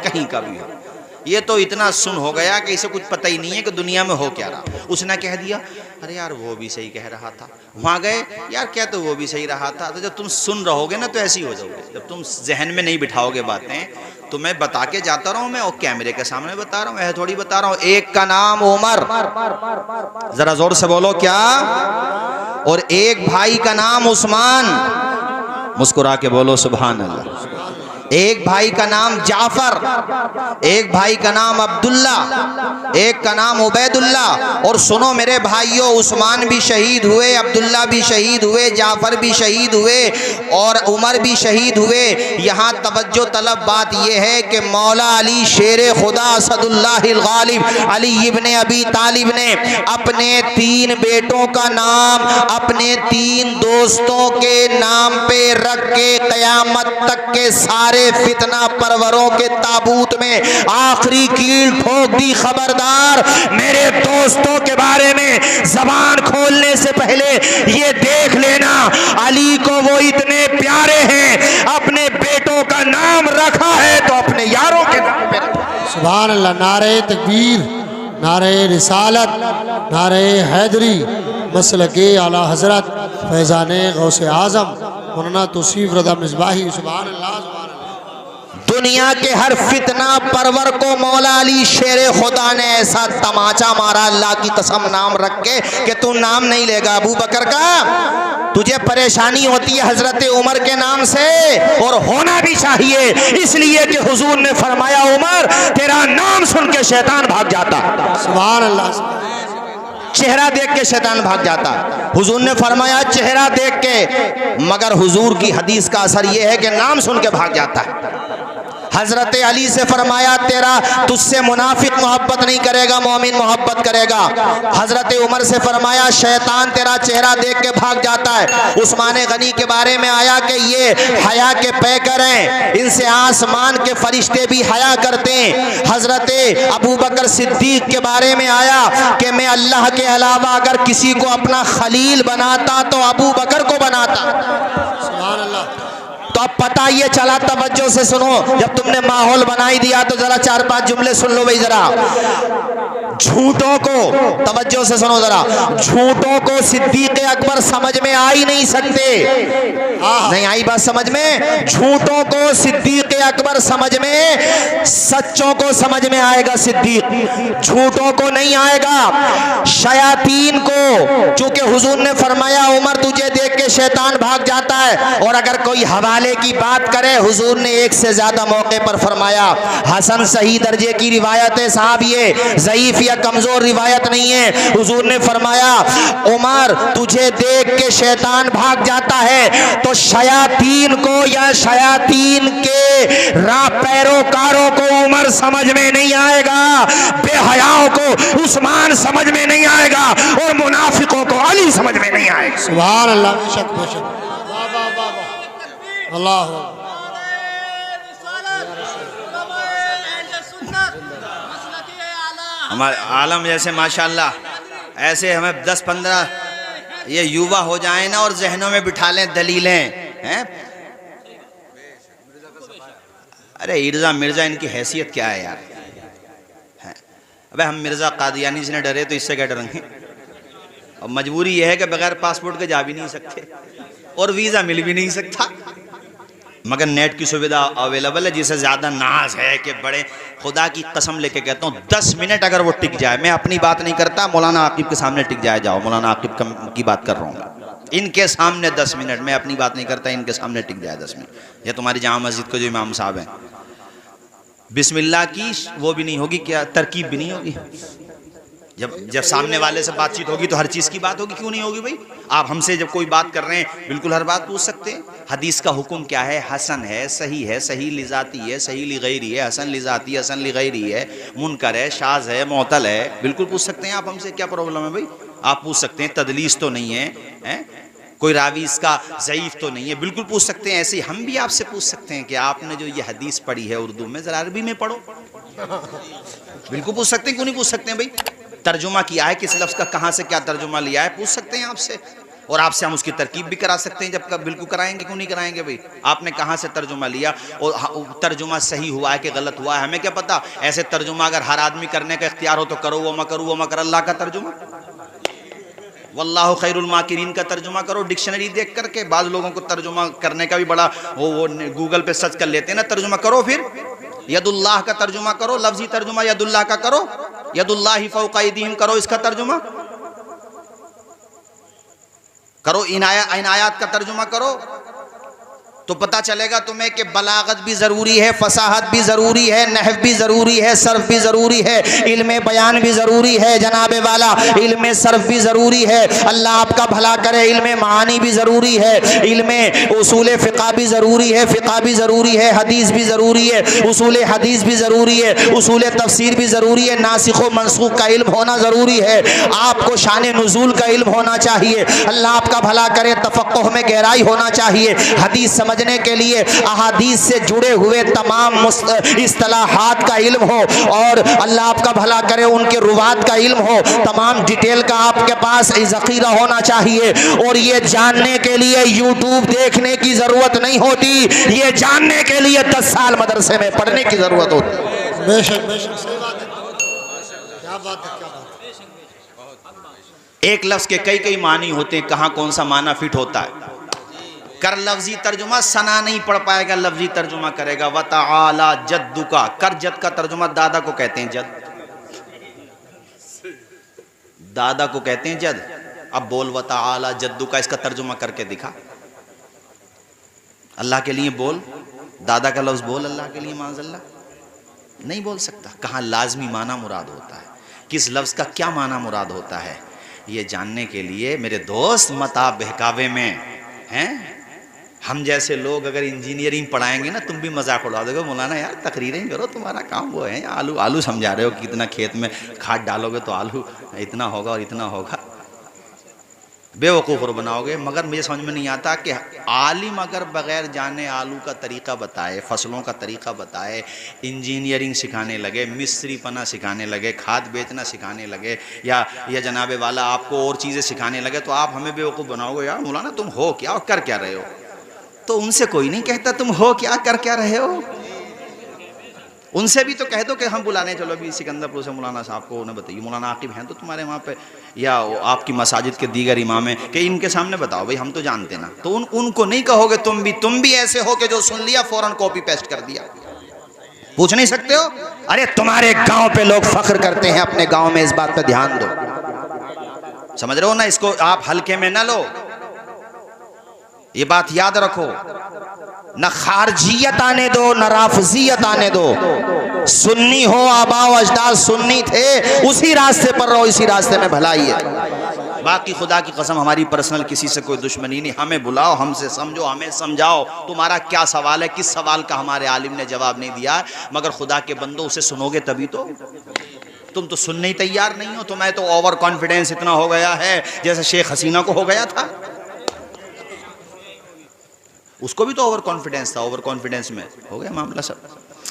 कहीं का भी हो, ये तो इतना सुन हो गया कि इसे कुछ पता ही नहीं है कि दुनिया में हो क्या रहा। उसने कह दिया अरे यार वो भी सही कह रहा था, वहाँ गए यार क्या तो वो भी सही रहा था। तो जब तुम सुन रहोगे ना तो ऐसे ही हो जाओगे, जब तुम जहन में नहीं बिठाओगे बातें। तो मैं बता के जाता रहा हूँ, मैं और कैमरे के सामने बता रहा हूँ, ऐसे थोड़ी बता रहा हूँ। एक का नाम उमर, जरा जोर से बोलो क्या, और एक भाई का नाम उस्मान, मुस्कुरा के बोलो सुभान अल्लाह। एक भाई का नाम जाफर, एक भाई का नाम अब्दुल्ला, एक का नाम उबैदुल्ला। और सुनो मेरे भाइयों, उस्मान भी शहीद हुए, अब्दुल्ला भी शहीद हुए, जाफर भी शहीद हुए और उमर भी शहीद हुए। यहाँ तवज्जो तलब बात यह है कि मौला अली शेर खुदा असदुल्लाहिल गालिब अली इब्ने अबी तालिब ने अपने 3 बेटों का नाम अपने 3 दोस्तों के नाम पे रख के क़यामत तक के सारे फितना परवरों के ताबूत में आखिरी कील ठोक दी। खबरदार, मेरे दोस्तों के बारे में जबान खोलने से पहले ये देख लेना अली को वो इतने प्यारे हैं, अपने बेटों का नाम रखा है तो अपने यारों के नाम पे। सुभान अल्लाह। नारे तकबीर, नारे रिसालत, नारे हैदरी, मसलके आला हजरत फैजाने गौसे आजम मौलाना तौसीफ रज़ा मिसबाही। सुभान अल्लाह। दुनिया के हर फितना परवर को मौला अली शेर खुदा ने ऐसा तमाचा मारा, अल्लाह की कसम नाम रख के कि तू नाम नहीं लेगा अबू बकर का। तुझे परेशानी होती है हजरत उमर के नाम से, और होना भी चाहिए, इसलिए कि हुजूर ने फरमाया उमर तेरा नाम सुन के शैतान भाग जाता। सुभान अल्लाह। चेहरा देख के शैतान भाग जाता। हुजूर ने फरमाया चेहरा देख के, मगर हुजूर की हदीस का असर यह है कि नाम सुन के भाग जाता है। हजरत अली से फरमाया तेरा तुझसे मुनाफिक मोहब्बत नहीं करेगा, मोमिन मोहब्बत करेगा। हजरत उमर से फरमाया शैतान तेरा चेहरा देख के भाग जाता है। उस्मान गनी के बारे में आया कि ये हया के पैकर हैं, इनसे आसमान के फरिश्ते भी हया करते हैं। हजरत अबू बकर सिद्दीक के बारे में आया कि मैं अल्लाह के अलावा अगर किसी को अपना खलील बनाता तो अबू बकर को बनाता। सुभान अल्लाह। तो अब पता ये चला, तवज्जो से सुनो, जब तुमने माहौल बनाई दिया तो जरा 4-5 जुमले सुन लो भाई। जरा झूठों को, तवज्जो से सुनो जरा, झूठों को सिद्दीक अकबर समझ में आ ही नहीं सकते। नहीं आई बात समझ में? झूठों को सिद्दीक अकबर समझ में, सच्चों को समझ में आएगा सिद्दीक, झूठों को नहीं आएगा। शयातीन को, चूंकि हुजूर ने फरमाया उमर तुझे देख के शैतान भाग जाता है, और अगर कोई हवाले की बात करे, हुजूर ने 1 से ज्यादा मौके पर फरमाया हसन सही दर्जे की रिवायत है साहब, ये ज़ईफ या कमजोर रिवायत नहीं है। हुजूर ने फरमाया उमर तुझे देख के शैतान भाग जाता है, तो शयातीन को या शयातीन के पैरोकारों को उमर समझ में नहीं आएगा, बेहयाओं को उस्मान समझ में नहीं आएगा, और मुनाफिकों को अली समझ में नहीं आएगा। सुभान अल्लाह। बेशक बेशक। अल्लाह। हमारे आलम जैसे माशाल्लाह, ऐसे हमें 10-15 ये युवा हो जाए ना और जहनों में बिठा लें दलीलें हैं। अरे इर्जा मिर्जा इनकी हैसियत क्या है यार? अबे हम मिर्जा कादियानी से न डरे तो इससे क्या डरेंगे? और मजबूरी यह है कि बगैर पासपोर्ट के जा भी नहीं सकते और वीज़ा मिल भी नहीं सकता, मगर नेट की सुविधा अवेलेबल है, जिसे ज़्यादा नाज है कि बड़े खुदा की कसम लेके कहता हूँ 10 मिनट अगर वो टिक जाए, मैं अपनी बात नहीं करता, मौलाना आकिब के सामने टिक जाए, जाओ मौलाना आकिब की बात कर रहा हूँ, इनके सामने 10 मिनट, मैं अपनी बात नहीं करता, इनके सामने टिक जाए 10 मिनट। या तुम्हारी जामा मस्जिद को जो इमाम साहब हैं, बिस्मिल्लाह की वो भी नहीं होगी, क्या तरकीब भी नहीं होगी। जब सामने वाले से बातचीत होगी तो हर चीज़ की बात होगी, क्यों नहीं होगी भाई? आप हमसे जब कोई बात कर रहे हैं बिल्कुल हर बात पूछ सकते हैं। हदीस का हुक्म क्या है? हसन है, सही लिजाती है, सही लिगैरी है, हसन लिजाती है, हसन लिगैरी है, मुनकर है, शाज है, मुअतल है, बिल्कुल पूछ सकते हैं आप हमसे, क्या प्रॉब्लम है भाई? आप पूछ सकते हैं। तदलीस तो नहीं है, कोई रावी इसका ज़ईफ तो नहीं है, बिल्कुल पूछ सकते हैं। ऐसे ही हम भी आपसे पूछ सकते हैं कि आपने जो ये हदीस पढ़ी है उर्दू में, ज़रा अरबी में पढ़ो, बिल्कुल पूछ सकते हैं, क्यों नहीं पूछ सकते हैं भाई? तर्जुमा किया है, किस लफ्ज़ का कहाँ से क्या तर्जुमा लिया है, पूछ सकते हैं आपसे। और आपसे हम उसकी तरकीब भी करा सकते हैं, जब कब बिल्कुल कराएंगे, क्यों नहीं कराएंगे भाई। आपने कहाँ से तर्जुमा लिया और तर्जुमा सही हुआ है कि गलत हुआ है, हमें क्या पता। ऐसे तर्जुमा अगर हर आदमी करने का इख्तियार हो तो करो, वो मकर अल्लाह का तर्जुमा, वल्लाहु खैरुल माकिरीन का तर्जुमा करो डिक्शनरी देख करके। बाद लोगों को तर्जुमा करने का भी बड़ा वो गूगल पे सर्च कर लेते हैं ना, तर्जुमा करो फिर यदुल्लाह का तर्जुमा करो, लफ्जी तर्जुमा यदुल्लाह का करो, यदुल्लाहि फौका अयदीहिम करो, इसका तर्जुमा करो, इनायात का तर्जुमा करो, तो पता चलेगा तुम्हें कि बलागत भी ज़रूरी है, फसाहत भी ज़रूरी है, नहव भी ज़रूरी है, सर्फ भी ज़रूरी है, इल्म बयान भी ज़रूरी है जनाबे वाला, इल्म सर्फ भी ज़रूरी है, अल्लाह आपका भला करे, इल्म मानी भी ज़रूरी है, इल्म उसूल फ़िक़ा भी ज़रूरी है, फ़िक़ा भी ज़रूरी है, हदीस भी ज़रूरी है, उसूल हदीस भी ज़रूरी है, उसूल तफसीर भी ज़रूरी है, नासिख़ व मनसूख़ का इल्म होना ज़रूरी है, आपको शान नुज़ूल का इल्म होना चाहिए, अल्लाह आपका भला करे, तफ़क्कुह में गहराई होना चाहिए, हदीस समझने के लिए अहादीस से जुड़े हुए तमाम इस्तिलाहात का इल्म हो, और अल्लाह आपका भला करे उनके रुवात का इल्म हो, तमाम डिटेल का आपके पास ज़ख़ीरा होना चाहिए। और ये जानने के लिए यूट्यूब देखने की ज़रूरत नहीं होती, ये जानने के लिए 10 साल मदरसे में पढ़ने की ज़रूरत होती है। बेशक बेशक सही बात है, क्या बात है, क्या बात है। एक लफ्ज़ के कई मानी होते हैं, कहाँ कौन सा माना फिट होता है। कर लफ्जी तर्जुमा, सना नहीं पढ़ पाएगा, लफ्जी तर्जुमा करेगा। व तआला जद्दू का, कर जद का तर्जुमा दादा को कहते हैं जद, दादा को कहते हैं जद। अब बोल व तआला जद्दू का, इसका तर्जुमा करके दिखा। अल्लाह के लिए बोल, दादा का लफ्ज बोल अल्लाह के लिए, माज़अल्लाह नहीं बोल सकता। कहाँ लाजमी माना मुराद होता है, किस लफ्ज का क्या माना मुराद होता है, ये जानने के लिए मेरे दोस्त मत आप बहकावे में हैं। हम जैसे लोग अगर इंजीनियरिंग पढ़ाएंगे ना, तुम भी मजाक उड़ा दोगे, मौलाना यार तकरीरें करो, तुम्हारा काम वो है, आलू समझा रहे हो कि इतना खेत में खाद डालोगे तो आलू इतना होगा और इतना होगा, बेवकूफ़ बनाओगे। मगर मुझे समझ में नहीं आता कि आलिम अगर बग़ैर जाने आलू का तरीक़ा बताए, फसलों का तरीक़ा बताए, इंजीनियरिंग सिखाने लगे, मिस्त्री पना सिखाने लगे, खाद बेचना सिखाने लगे, या जनाबे वाला आपको और चीज़ें सिखाने लगे, तो आप हमें बेवकूफ़ बनाओगे। यार मौलाना तुम हो क्या और कर क्या रहे हो? तो उनसे कोई नहीं कहता तुम हो क्या कर क्या रहे हो, उनसे भी तो कह दो कि हम बुलाने चलो अभी सिकंदरपुर से मौलाना साहब को, उन्हें बताइए मौलाना आकिब हैं तो तुम्हारे वहाँ पे, या आपकी मसाजिद के दीगर इमाम हैं, कि इनके सामने बताओ भाई, हम तो जानते ना। तो उनको नहीं कहोगे तुम भी ऐसे हो कि जो सुन लिया फौरन कॉपी पेस्ट कर दिया, पूछ नहीं सकते हो। अरे तुम्हारे गांव पे लोग फख्र करते हैं, अपने गांव में इस बात पे ध्यान दो, समझ रहे हो ना, इसको आप हल्के में ना लो, ये बात याद रखो। न खारजियत आने दो, न राफजियत आने दो। सुन्नी हो, आबा व अजदाद सुन्नी थे, उसी रास्ते पर रहो, इसी रास्ते में भलाई है। बाकी खुदा की कसम हमारी पर्सनल किसी से कोई दुश्मनी नहीं, हमें बुलाओ, हमसे समझो, हमें समझाओ, तुम्हारा क्या सवाल है, किस सवाल का हमारे आलिम ने जवाब नहीं दिया, मगर खुदा के बंदो उसे सुनोगे तभी तो। तुम तो सुनने ही तैयार नहीं हो, तुम्हें तो ओवर कॉन्फिडेंस इतना हो गया है जैसे शेख हसीना को हो गया था, उसको भी तो ओवर कॉन्फिडेंस था, ओवर कॉन्फिडेंस में हो गया मामला सब।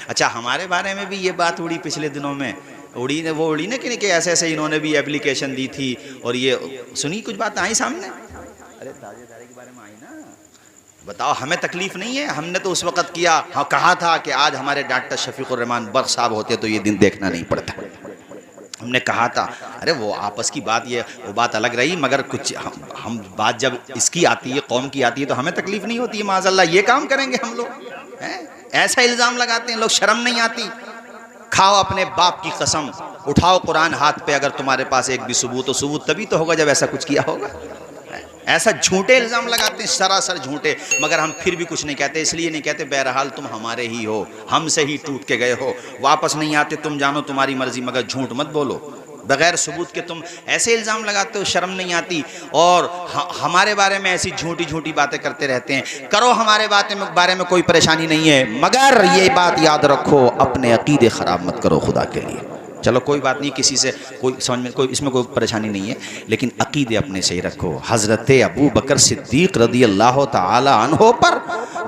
अच्छा, हमारे बारे में भी ये बात उड़ी पिछले दिनों में, उड़ी ना कि ऐसे ऐसे इन्होंने भी एप्लीकेशन दी थी, और ये सुनी कुछ बात आई सामने। अरे ताजेदारी के बारे में आई ना, बताओ हमें तकलीफ नहीं है, हमने तो उस वक़्त किया, हाँ कहा था कि आज हमारे डॉक्टर शफीकुर रहमान बर्क साहब होते तो ये दिन देखना नहीं पड़ता, हमने कहा था। अरे वो आपस की बात, ये वो बात अलग रही, मगर कुछ हम बात जब इसकी आती है, कौम की आती है, तो हमें तकलीफ नहीं होती है। माज़अल्लाह ये काम करेंगे हम लोग, हैं ऐसा इल्ज़ाम लगाते हैं लोग, शर्म नहीं आती। खाओ अपने बाप की कसम, उठाओ कुरान हाथ पे, अगर तुम्हारे पास एक भी सबूत हो, सबूत तभी तो होगा जब ऐसा कुछ किया होगा। ऐसा झूठे इल्ज़ाम लगाते हैं, सरासर झूठे, मगर हम फिर भी कुछ नहीं कहते। इसलिए नहीं कहते, बहरहाल तुम हमारे ही हो, हमसे ही टूट के गए हो, वापस नहीं आते, तुम जानो तुम्हारी मर्जी, मगर झूठ मत बोलो। बगैर सबूत के तुम ऐसे इल्ज़ाम लगाते हो, शर्म नहीं आती, और हमारे बारे में ऐसी झूठी झूठी बातें करते रहते हैं। करो, हमारे बारे में कोई परेशानी नहीं है, मगर ये बात याद रखो, अपने अकीदे ख़राब मत करो खुदा के लिए। चलो कोई बात नहीं, किसी से कोई समझ में कोई इसमें कोई परेशानी नहीं है, लेकिन अकीदे अपने सही रखो। हज़रत अबू बकर सिद्दीक़ रज़ी अल्लाह ताला अन्हो पर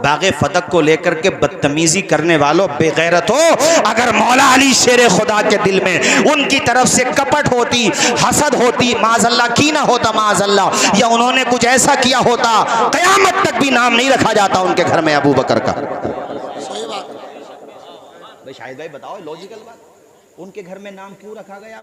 बाग़े फ़दक को लेकर के बदतमीज़ी करने वालों, बेगैरत हो, अगर मौला अली शेर खुदा के दिल में उनकी तरफ से कपट होती, हसद होती, माज़अल्लाह कीना होता माज़अल्लाह, या उन्होंने कुछ ऐसा किया होता, क़यामत तक भी नाम नहीं रखा जाता उनके घर में अबू बकर का। सही बात। भाई शाहिद भाई बताओ लॉजिकल बात, उनके घर में नाम क्यों रखा गया?